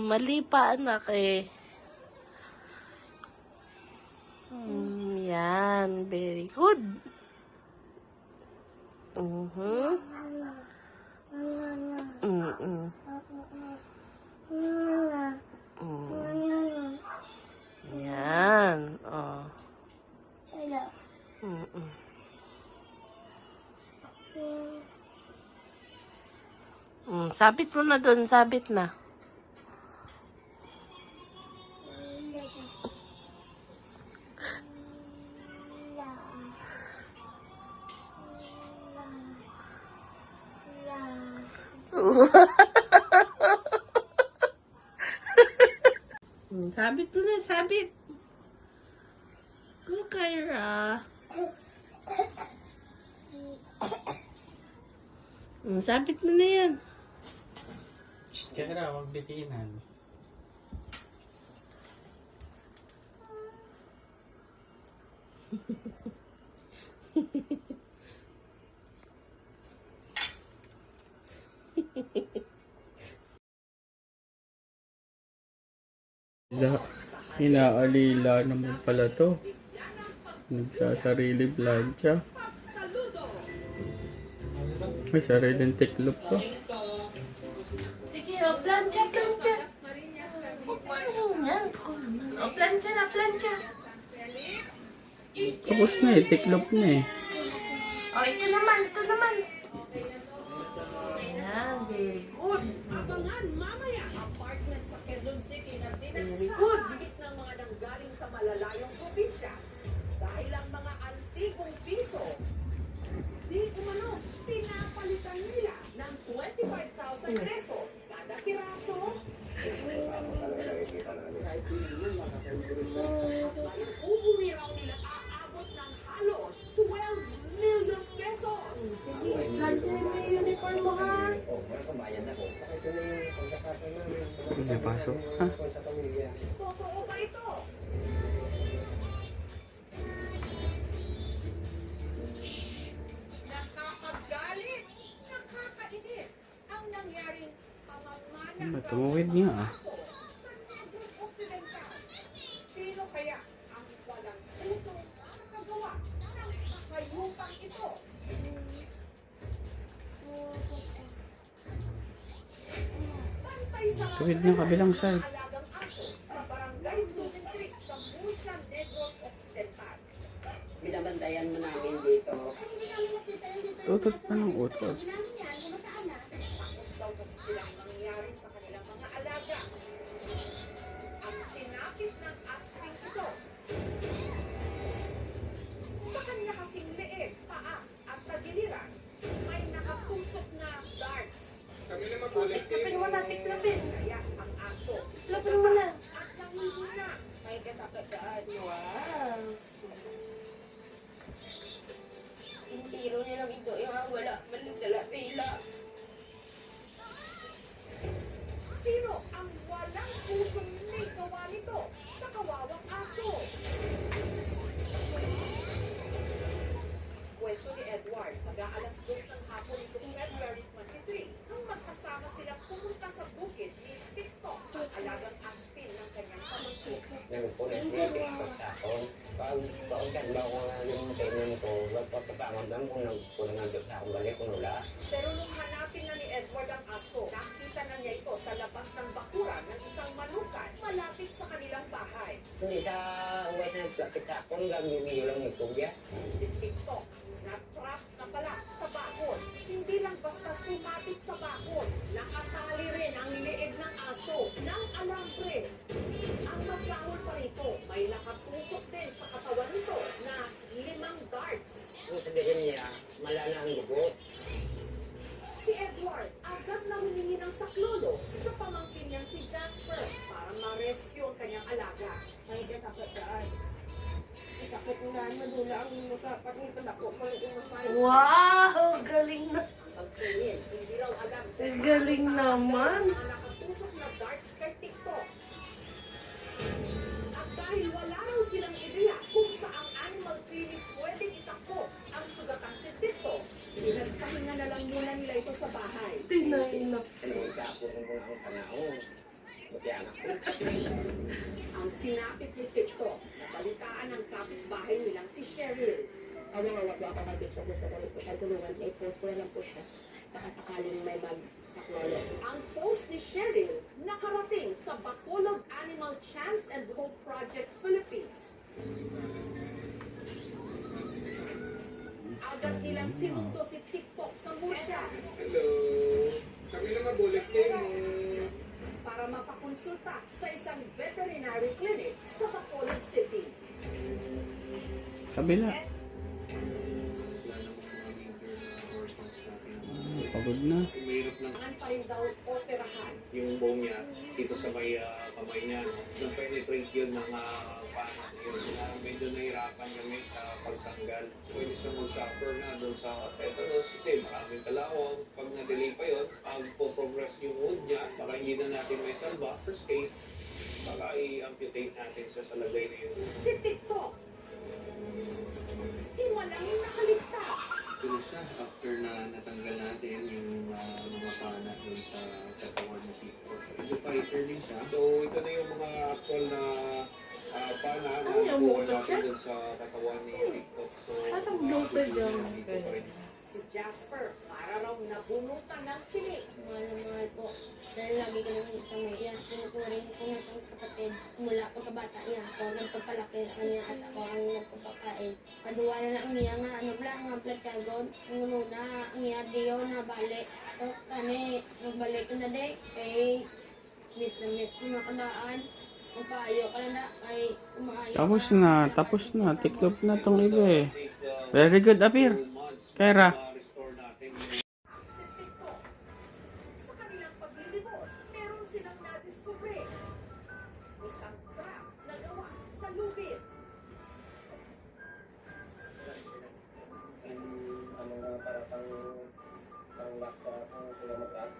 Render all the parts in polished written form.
Mali pa, anak eh. Yan. Very good. Yan. Oh. Sabit mo na dun. Sabit na. Sabit mo na. Sabit. Go, Kyra. Sabit mo na yan. Kyra, huwag bitinan. Inaalila naman pala to. Nagsasarili plancha. May sariling tiklop to. Sige, plancha, plancha. Plancha na, plancha. Tapos na eh, tiklop na eh. Ito naman, ito naman. Ayan, very good. Abangan mamaya apartment sa Quezon City na Very good. dinagsa ng mga nanggaling sa malalayong probinsya dahil ang mga antigong piso di umano pinapalitan nila ng 25,000 pesos kada piraso. Uuwi raw nila aabot ng halos 12 million pesos. Plancha na yung uniform mo, ha? May pasok. Ha? Totoo ba ito? Nakakagalit, nakakainis ang nangyaring pamamanan Ba't tumawid niya ah? sa Negros Occidental. Sino kaya ang walang puso nakagawa ng kakayupang ito? Bantay sa Tuwid niya kabilang side. alagang aso sa barangay 23 sa Musya, Negros Occidental. Binabantayan mo namin dito. Tutot pa ng utot. Takot daw kasi silang mangyari sa kanilang mga alaga. Ang sinapit ng aswing ito. Sa kanya kasing leeg, paa at tagiliran, may nakatusok na darts. Tiklapin mo na, tiklapin. Kaya ang aso, Tiklapin mo na. at nangihina. Ay, kasakadaan. Wow. Yung tiro nila ito, yung wala man dala sila. Sino ang walang pusong may gawa nito sa kawawang aso? Kwento ni Edward, mag-aalas 2 ng hapon nitong February 23, nung magkasama silang pumunta sa bukid ni TikTok, ang alagang aspin ng kanyang pamangkin. Nang pulis niya TikTok sa akon. Paundan ba ko nga yung kainan ko, pagpapangon lang kung nandun sa akong balik kung wala. Pero nung hanapin na ni Edward ang aso, nakita na niya ito sa labas ng bakuran ng isang manukan malapit sa kanilang bahay. Hindi sa uway sa nagplapit sa akon, gamiyo lang nagtubya. Si TikTok, na-trap na pala sa bakod. Hindi lang basta sumapit sa bakod, nakatali rin ang leeg ng aso ng alambre. Ang masahol pa rito, may nakatusok din sa katawan nito na 5 darts. Kung sabihin niya, malala ang dugo. Si Edward agad na humingi ng saklolo sa pamangkin niyang si Jasper para ma-rescue ang kanyang alaga. Ay, kasakadaan. Sakit nga, madula ang mukha. Pati padako ko yung mukha. Wow, galing na. Pagtingin, hindi raw alam Galing naman. ang nakatusok na darts kay TikTok. At dahil wala raw silang ideya kung saang animal clinic pwedeng itakbo ang sugatang si TikTok, pinagpahinga na lang muna nila ito sa bahay. Tinay na. Ano, tapos kung ang panahon. Buti anak ko. Ang sinapit ni TikTok, nabalitaan ng kapitbahay nilang si Cheryl. Ano nga po ako kay TikTok, gusto ko rin po siya tulungan. I-post ko na lang po siya. Baka sakaling may mag-saklolo. Ang post ni Cheryl nakarating sa Bacolod Animal Chance and Hope Project Philippines. Agad nilang sinundo si TikTok sa musya Hello. Kami na mabulit sa inyo. para mapakonsulta sa isang veterinary clinic sa Bacolod City. Kabila. Pagod na. Mahirap lang Ang pa rin daw operahan. yung bone niya dito sa may kamay niya. Na-penetrate yun ng pano yun. Medyo nahirapan kami sa pagtanggal. Pwede siya mag-suffer na doon sa tetanus kasi maraming kalawang. Pag na-delay pa yun, po-progress yung wound niya. Baka hindi na natin may salba. First case, baka i-amputate natin siya sa lagay na yun. Si TikTok, di walang nakaligtas. Tulo siya after na natanggal natin yung mga pana doon sa katawan ng Tito. Medyo fighter din siya. So ito na yung mga actual na pana na nakuha natin doon sa katawan ni Tito. So Anong bloated yan? dito pa rin. Si Jasper, para raw nabunutan ng pilik. Mahal na mahal po. Dahil lagi ka naman isang may iyan. Tinuturing ko na siyang kapatid. Mula pagkabata niya, ako ang nagpapalaki sa kanya at ako ang nagpapakain. Kaduwa na lang niya nga, ano lang, ang platagon. Ang una, niya diyo na balik. So, kani, nagbalik ko na de. Kay, miss na miss ko na kadaan. Magpayo ka na kay kumaayo Tapos ka. na. Tapos na. Tiklop na tong iba eh. Very good, Apir. Kera. Ma-restore natin yung Si TikTok, sa kanilang paglilibot, meron silang nadiskubre. Isang trap na gawa sa lubid. Ano nga para pang-lock sa kilometral.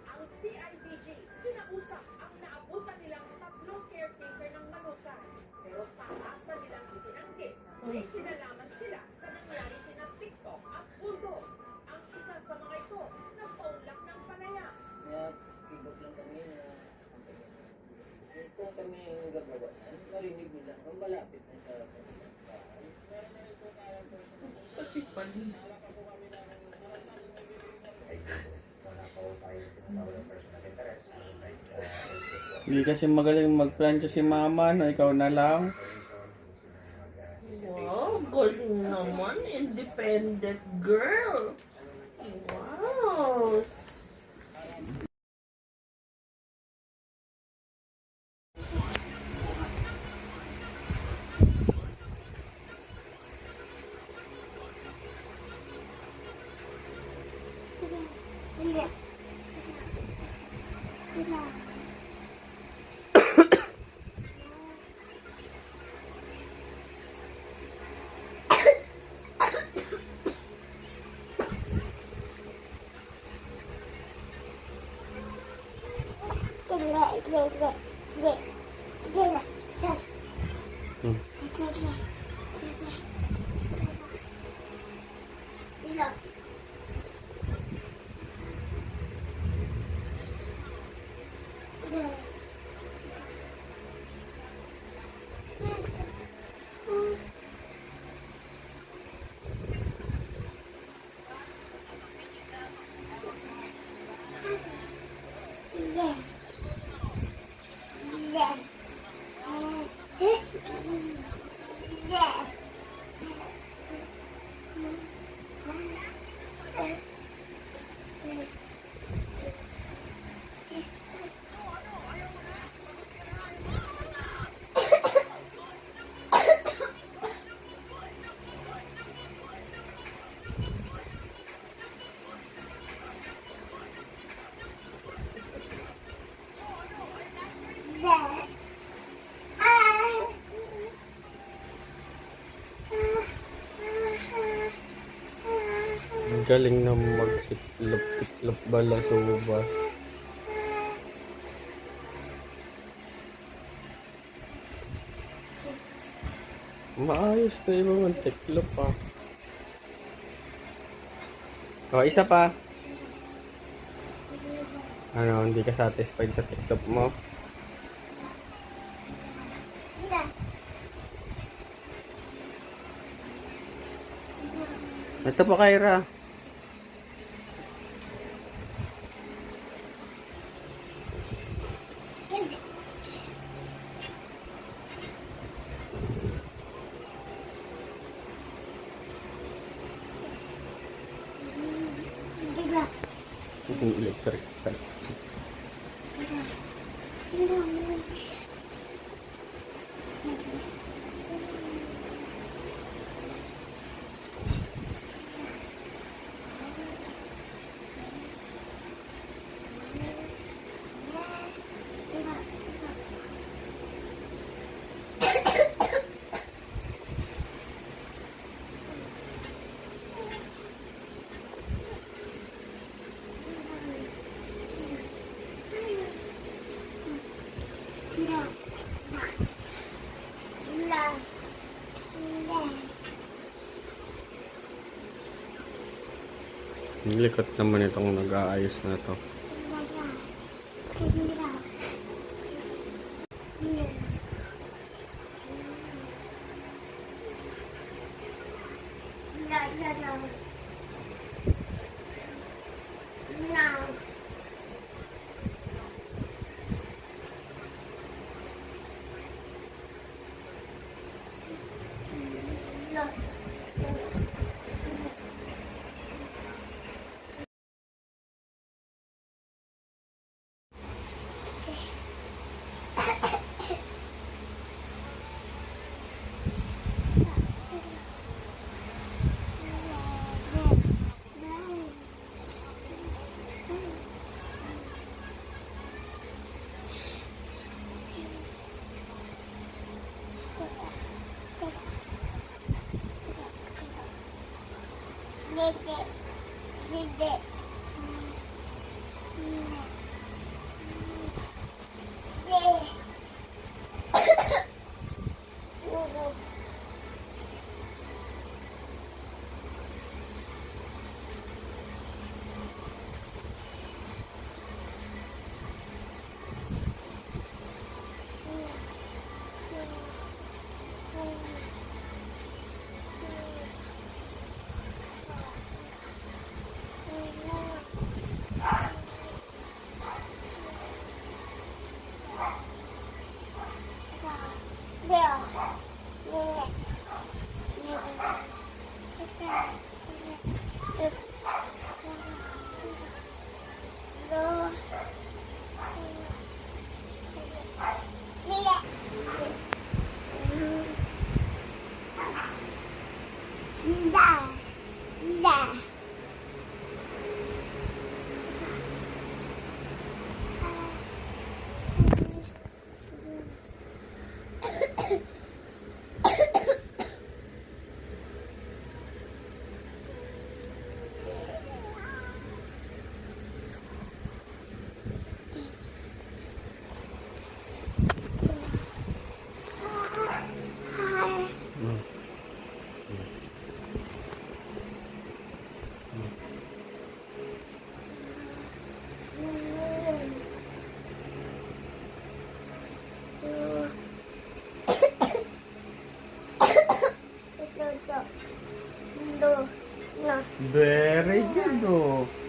Ang CIDG, kinausap ang naabutan nilang tatlong caretaker ng Manukan. Pero taasan nilang itinanggi. May kinalaman sila sa nangyari kina TikTok at Bulldog. Ang isa sa mga ito, nagpaulak ng panaya. Kaya ibot lang kami na kung kami yung gagawa yan, marinig nila kung malapit na sa bahay. Hindi kasi magaling magplancha si mama, no? Ikaw na lang. Wow, galing naman. Independent girl. Wow. Ang galing na magtiklop-tiklop bala sa ubas. Maayos pa yung mga tiklop pa. O, isa pa. Ano, hindi ka satisfied sa TikTok mo? Ito pa, Kyra. Yung electric fan. Ang likot naman itong nag-aayos na to. Very good, oh.